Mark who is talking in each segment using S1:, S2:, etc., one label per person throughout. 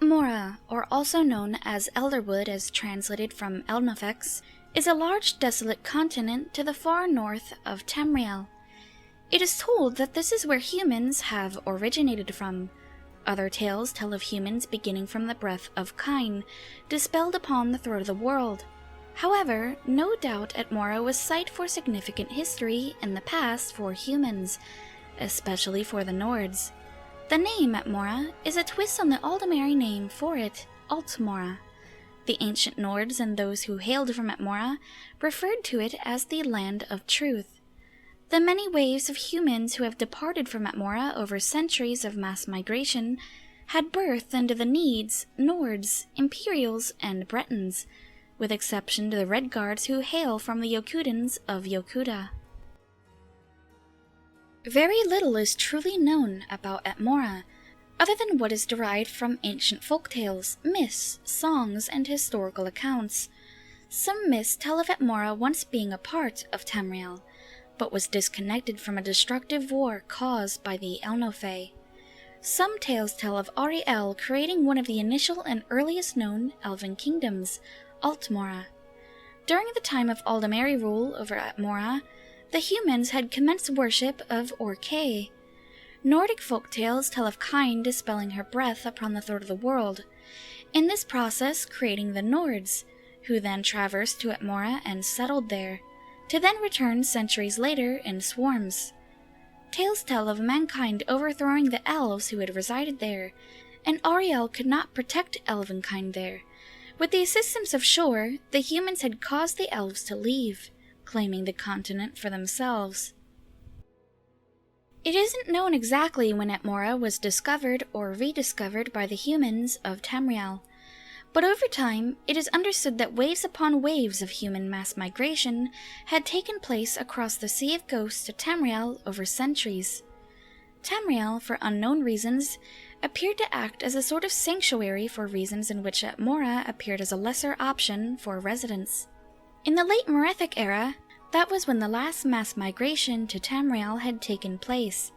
S1: Atmora, or also known as Elderwood as translated from Elnafex, is a large desolate continent to the far north of Tamriel. It is told that this is where humans have originated from. Other tales tell of humans beginning from the breath of Kine, dispelled upon the throat of the world. However, no doubt Atmora was site for significant history in the past for humans, especially for the Nords. The name Atmora is a twist on the Aldemari name for it, Altmora. The ancient Nords and those who hailed from Atmora referred to it as the Land of Truth. The many waves of humans who have departed from Atmora over centuries of mass migration had birth into the Needs, Nords, Imperials, and Bretons, with exception to the Red Guards who hail from the Yokudans of Yokuda. Very little is truly known about Atmora, other than what is derived from ancient folktales, myths, songs, and historical accounts. Some myths tell of Atmora once being a part of Tamriel, but was disconnected from a destructive war caused by the Elnofe. Some tales tell of Ariel creating one of the initial and earliest known elven kingdoms, Altmora. During the time of Aldemari rule over Atmora, the humans had commenced worship of Orkay. Nordic folktales tell of Kine dispelling her breath upon the throat of the world, in this process creating the Nords, who then traversed to Atmora and settled there, to then return centuries later in swarms. Tales tell of mankind overthrowing the elves who had resided there, and Ariel could not protect elvenkind there. With the assistance of Shor, the humans had caused the elves to leave, claiming the continent for themselves. It isn't known exactly when Atmora was discovered or rediscovered by the humans of Tamriel, but over time it is understood that waves upon waves of human mass migration had taken place across the Sea of Ghosts to Tamriel over centuries. Tamriel, for unknown reasons, appeared to act as a sort of sanctuary for reasons in which Atmora appeared as a lesser option for residents. In the late Merethic era, that was when the last mass migration to Tamriel had taken place.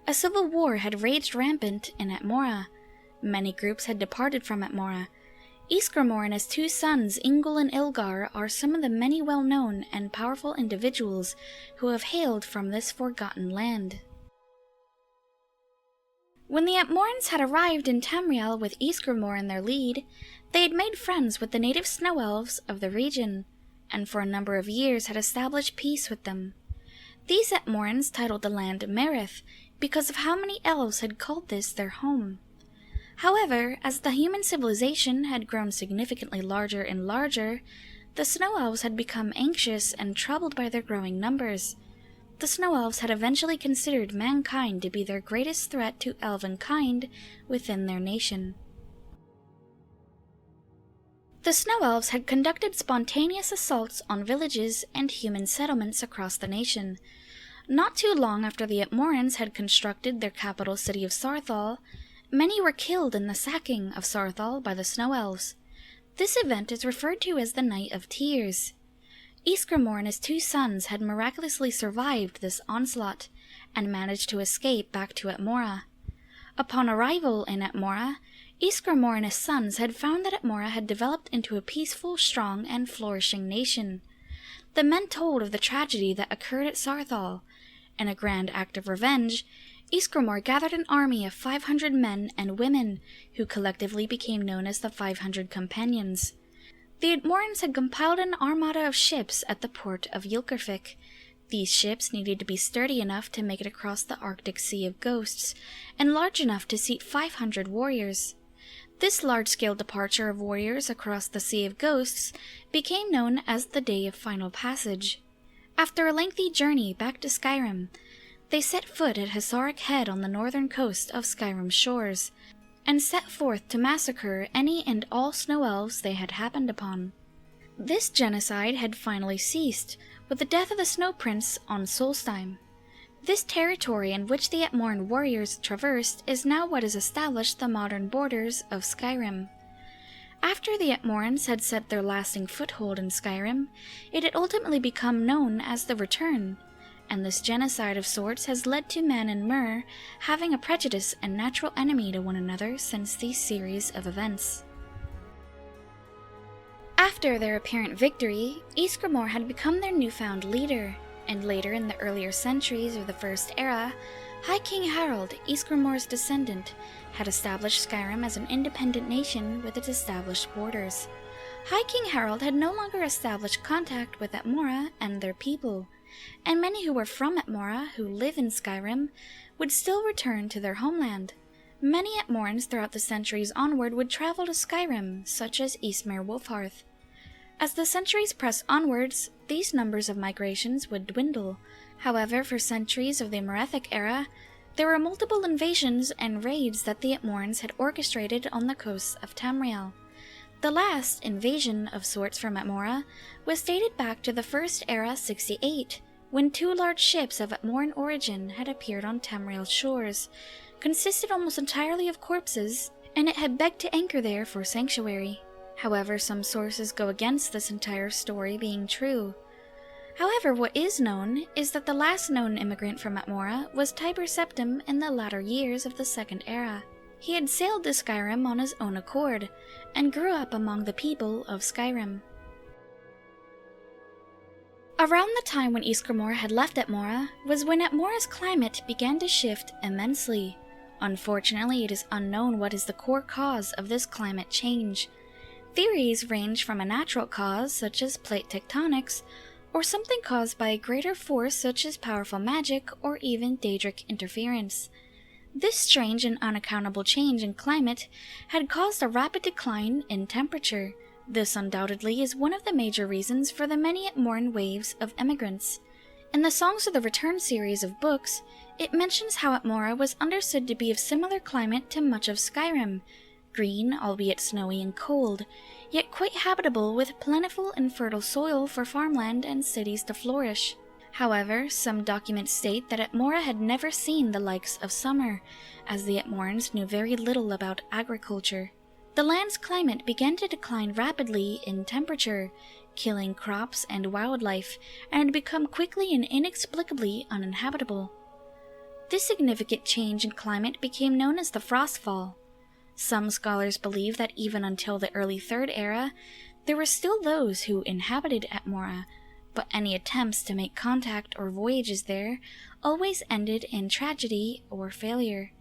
S1: A civil war had raged rampant in Atmora. Many groups had departed from Atmora. Ysgramor and his two sons, Ingol and Ilgar, are some of the many well-known and powerful individuals who have hailed from this forgotten land. When the Atmorans had arrived in Tamriel with Ysgramor in their lead, they had made friends with the native snow elves of the region, and for a number of years had established peace with them. These Atmorans titled the land Merith because of how many elves had called this their home. However, as the human civilization had grown significantly larger and larger, the snow elves had become anxious and troubled by their growing numbers. The snow elves had eventually considered mankind to be their greatest threat to elvenkind within their nation. The snow elves had conducted spontaneous assaults on villages and human settlements across the nation. Not too long after the Atmorans had constructed their capital city of Saarthal, many were killed in the sacking of Saarthal by the snow elves. This event is referred to as the Night of Tears. Ysgramor and his two sons had miraculously survived this onslaught and managed to escape back to Atmora. Upon arrival in Atmora, Ysgramor and his sons had found that Atmora had developed into a peaceful, strong, and flourishing nation. The men told of the tragedy that occurred at Saarthal. In a grand act of revenge, Ysgramor gathered an army of 500 men and women, who collectively became known as the 500 Companions. The Atmorans had compiled an armada of ships at the port of Ylkervik. These ships needed to be sturdy enough to make it across the Arctic Sea of Ghosts, and large enough to seat 500 warriors. This large-scale departure of warriors across the Sea of Ghosts became known as the Day of Final Passage. After a lengthy journey back to Skyrim, they set foot at Hasaric Head on the northern coast of Skyrim's shores, and set forth to massacre any and all snow elves they had happened upon. This genocide had finally ceased with the death of the Snow Prince on Solstheim. This territory in which the Atmoran warriors traversed is now what has established the modern borders of Skyrim. After the Atmorans had set their lasting foothold in Skyrim, it had ultimately become known as the Return, and this genocide of sorts has led to men and Mer having a prejudice and natural enemy to one another since these series of events. After their apparent victory, Ysgramor had become their newfound leader, and later in the earlier centuries of the First Era, High King Harald, Ysgramor's descendant, had established Skyrim as an independent nation with its established borders. High King Harald had no longer established contact with Atmora and their people, and many who were from Atmora, who live in Skyrim, would still return to their homeland. Many Atmorans throughout the centuries onward would travel to Skyrim, such as Ysgramor Wolfhearth. As the centuries pressed onwards, these numbers of migrations would dwindle. However, for centuries of the Merethic era, there were multiple invasions and raids that the Atmorans had orchestrated on the coasts of Tamriel. The last invasion of sorts from Atmora was dated back to the First Era 68, when 2 large ships of Atmoran origin had appeared on Tamriel's shores, consisted almost entirely of corpses, and it had begged to anchor there for sanctuary. However, some sources go against this entire story being true. However, what is known is that the last known immigrant from Atmora was Tiber Septim in the latter years of the Second Era. He had sailed to Skyrim on his own accord, and grew up among the people of Skyrim. Around the time when Ysgramor had left Atmora was when Atmora's climate began to shift immensely. Unfortunately, it is unknown what is the core cause of this climate change. Theories range from a natural cause, such as plate tectonics, or something caused by a greater force such as powerful magic or even Daedric interference. This strange and unaccountable change in climate had caused a rapid decline in temperature. This undoubtedly is one of the major reasons for the many Atmoran waves of immigrants. In the Songs of the Return series of books, it mentions how Atmora was understood to be of similar climate to much of Skyrim, green, albeit snowy and cold, yet quite habitable with plentiful and fertile soil for farmland and cities to flourish. However, some documents state that Atmora had never seen the likes of summer, as the Atmorans knew very little about agriculture. The land's climate began to decline rapidly in temperature, killing crops and wildlife, and had become quickly and inexplicably uninhabitable. This significant change in climate became known as the Frostfall. Some scholars believe that even until the early Third Era, there were still those who inhabited Atmora, but any attempts to make contact or voyages there always ended in tragedy or failure.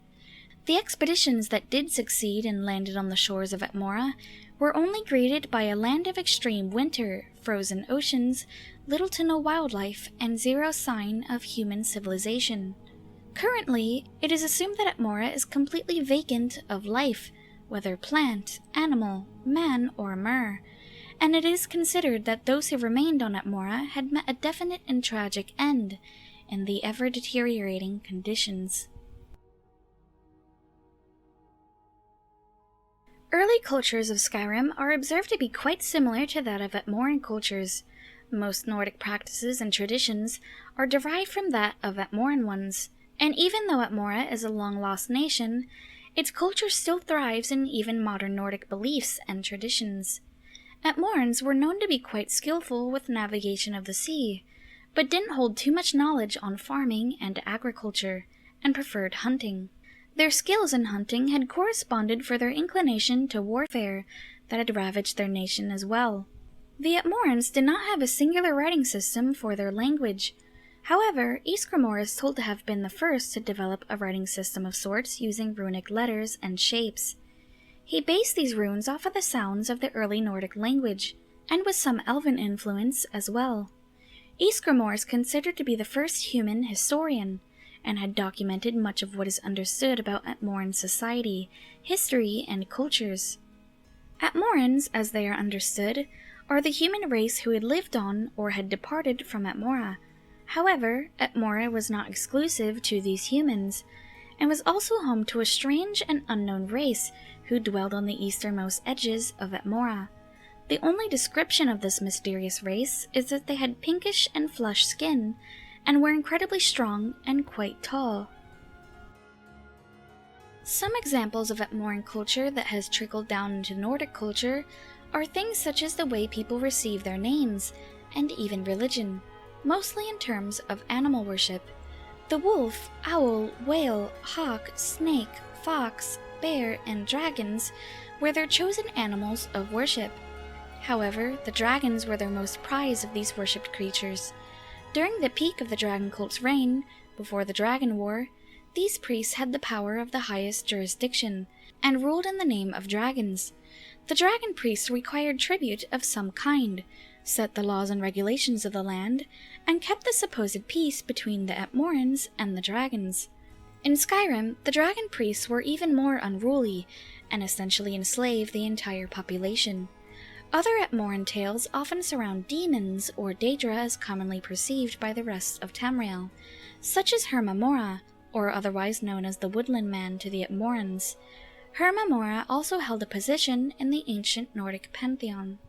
S1: The expeditions that did succeed and landed on the shores of Atmora were only greeted by a land of extreme winter, frozen oceans, little to no wildlife, and zero sign of human civilization. Currently, it is assumed that Atmora is completely vacant of life, whether plant, animal, man, or mer, and it is considered that those who remained on Atmora had met a definite and tragic end in the ever-deteriorating conditions. Early cultures of Skyrim are observed to be quite similar to that of Atmoran cultures. Most Nordic practices and traditions are derived from that of Atmoran ones, and even though Atmora is a long-lost nation, its culture still thrives in even modern Nordic beliefs and traditions. Atmorans were known to be quite skillful with navigation of the sea, but didn't hold too much knowledge on farming and agriculture, and preferred hunting. Their skills in hunting had corresponded for their inclination to warfare that had ravaged their nation as well. The Atmorans did not have a singular writing system for their language. However, Ysgramor is told to have been the first to develop a writing system of sorts using runic letters and shapes. He based these runes off of the sounds of the early Nordic language, and with some Elven influence as well. Ysgramor is considered to be the first human historian, and had documented much of what is understood about Atmoran society, history, and cultures. Atmorans, as they are understood, are the human race who had lived on or had departed from Atmora. However, Atmora was not exclusive to these humans, and was also home to a strange and unknown race who dwelled on the easternmost edges of Atmora. The only description of this mysterious race is that they had pinkish and flushed skin, and were incredibly strong and quite tall. Some examples of Atmoran culture that has trickled down into Nordic culture are things such as the way people receive their names, and even religion. mostly in terms of animal worship. The wolf, owl, whale, hawk, snake, fox, bear, and dragons were their chosen animals of worship. However, the dragons were their most prized of these worshipped creatures. During the peak of the dragon cult's reign, before the Dragon War, these priests had the power of the highest jurisdiction, and ruled in the name of dragons. The dragon priests required tribute of some kind, set the laws and regulations of the land, and kept the supposed peace between the Atmorans and the dragons. In Skyrim, the dragon priests were even more unruly, and essentially enslaved the entire population. Other Atmoran tales often surround demons, or Daedra as commonly perceived by the rest of Tamriel, such as Ysgramor, or otherwise known as the Woodland Man to the Atmorans. Ysgramor also held a position in the ancient Nordic pantheon.